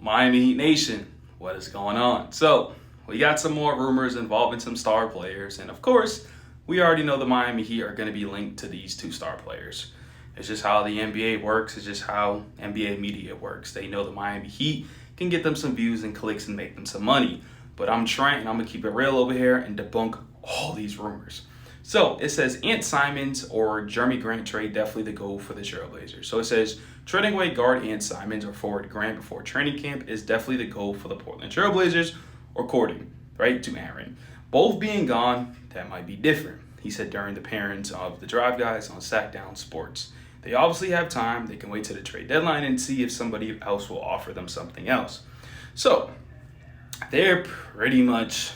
Miami Heat Nation, what is going on? So, we got some more rumors involving some star players, and of course, we already know the Miami Heat are going to be linked to these two star players. It's just how the NBA works. It's just how NBA media works. They know the Miami Heat can get them some views and clicks and make them some money. But I'm going to keep it real over here and debunk all these rumors. So it says SIMONS or Jerami Grant trade definitely the goal for the Trailblazers. So it says trading away guard SIMONS or forward Grant before training camp is definitely the goal for the Portland Trailblazers, according to Aaron. Both being gone, that might be different, he said during the appearance of the Drive Guys on Sackdown Sports. They obviously have time. They can wait to the trade deadline and see if somebody else will offer them something else. So they're pretty much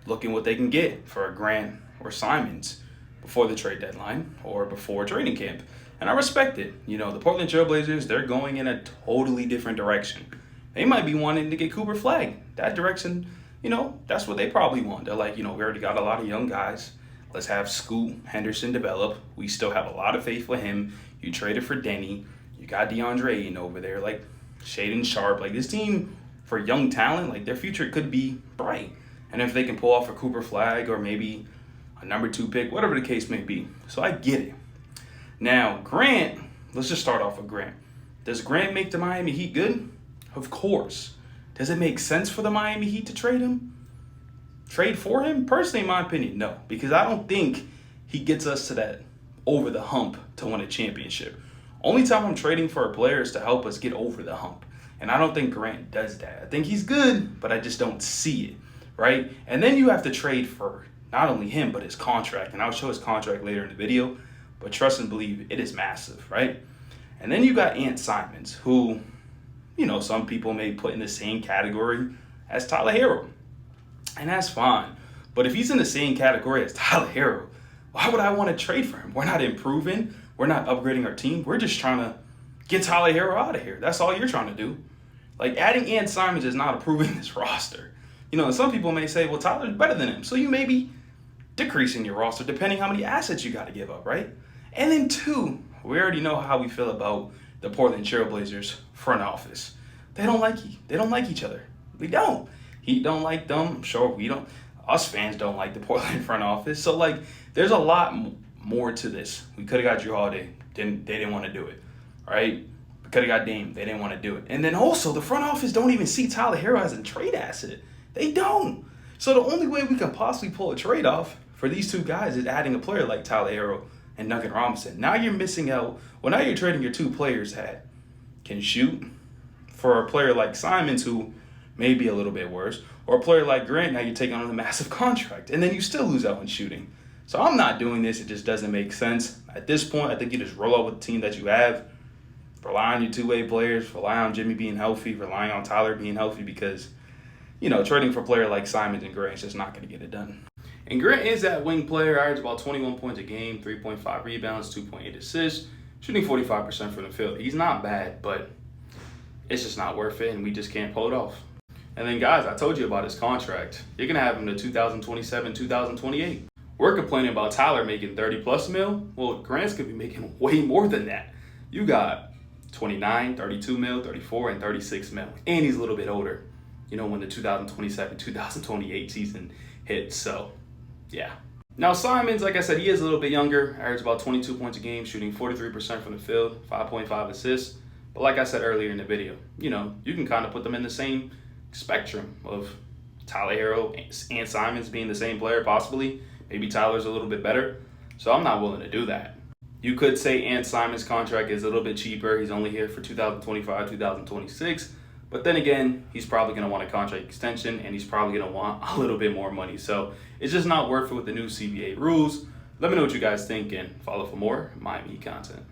looking what they can get for a Grant or SIMONS before the trade deadline or before training camp. And I respect it. You know, the Portland Trailblazers, they're going in a totally different direction. They might be wanting to get Cooper Flag. That direction, that's what they probably want. They're like, we already got a lot of young guys. Let's have Scoot Henderson develop. We still have a lot of faith with him. You traded for Denny. You got DeAndre Ayton over there, like Shaedon Sharpe. Like this team for young talent, like their future could be bright. And if they can pull off a Cooper Flag or maybe a number 2 pick, whatever the case may be. So I get it. Now, Grant, let's just start off with Grant. Does Grant make the Miami Heat good? Of course. Does it make sense for the Miami Heat to trade him? Trade for him? Personally, in my opinion, no. Because I don't think he gets us to that over the hump to win a championship. Only time I'm trading for a player is to help us get over the hump. And I don't think Grant does that. I think he's good, but I just don't see it, right? And then you have to trade for not only him, but his contract. And I'll show his contract later in the video. But trust and believe, it is massive, right? And then you got SIMONS, who, some people may put in the same category as Tyler Herro. And that's fine. But if he's in the same category as Tyler Herro, why would I want to trade for him? We're not improving. We're not upgrading our team. We're just trying to get Tyler Herro out of here. That's all you're trying to do. Like, adding SIMONS is not improving this roster. And some people may say, well, Tyler's better than him. So you may be decreasing your roster depending how many assets you got to give up, right? And then 2, we already know how we feel about the Portland Trailblazers front office. They don't like each other. We don't. Heat don't like them. I'm sure we don't. Us fans don't like the Portland front office. So, there's a lot more to this. We could have got Drew Holiday. They didn't want to do it, right? We could have got Dame. They didn't want to do it. And then also, the front office don't even see Tyler Herro as a trade asset. They don't. So the only way we can possibly pull a trade off for these 2 guys is adding a player like Tyler Herro and Duncan Robinson. Now you're missing out. Well, now you're trading your 2 players that can shoot for a player like SIMONS, who may be a little bit worse, or a player like Grant. Now you're taking on a massive contract, and then you still lose out on shooting. So I'm not doing this. It just doesn't make sense. At this point, I think you just roll out with the team that you have, rely on your 2-way players, rely on Jimmy being healthy, relying on Tyler being healthy, because, trading for a player like SIMONS and Grant is just not going to get it done. And Grant is that wing player, averages about 21 points a game, 3.5 rebounds, 2.8 assists, shooting 45% from the field. He's not bad, but it's just not worth it, and we just can't pull it off. And then, guys, I told you about his contract. You're going to have him to 2027, 2028. We're complaining about Tyler making 30-plus mil. Well, Grant's going to be making way more than that. You got 29, 32 mil, 34, and 36 mil. And he's a little bit older, when the 2027, 2028 season hits. So, yeah. Now, SIMONS, like I said, he is a little bit younger. Averages about 22 points a game, shooting 43% from the field, 5.5 assists. But like I said earlier in the video, you can kind of put them in the same spectrum of Tyler Herro and SIMONS being the same player, possibly. Maybe Tyler's a little bit better. So I'm not willing to do that. You could say SIMONS' contract is a little bit cheaper. He's only here for 2025, 2026. But then again, he's probably going to want a contract extension, and he's probably going to want a little bit more money. So it's just not worth it with the new CBA rules. Let me know what you guys think, and follow for more Miami Heat content.